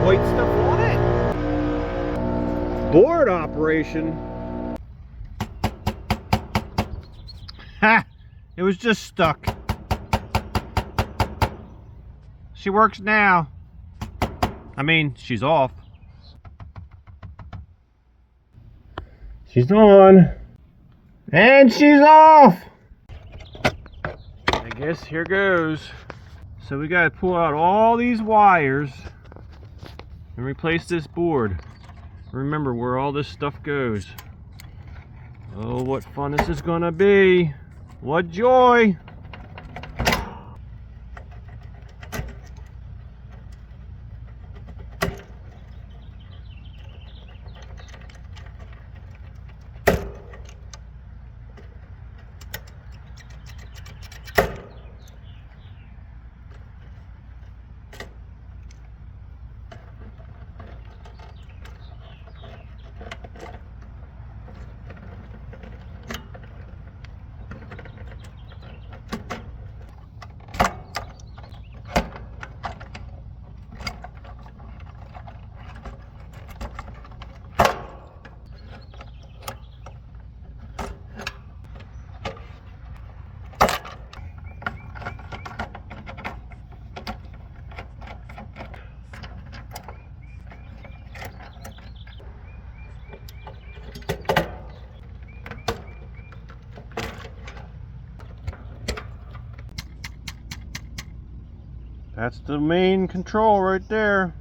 white stuff on it. Board operation. Ha! It was just stuck. She works now. I mean, she's off. She's on. And she's off! I guess here goes. So we gotta pull out all these wires and replace this board. Remember where all this stuff goes. Oh, what fun this is gonna be. What joy! That's the main control right there.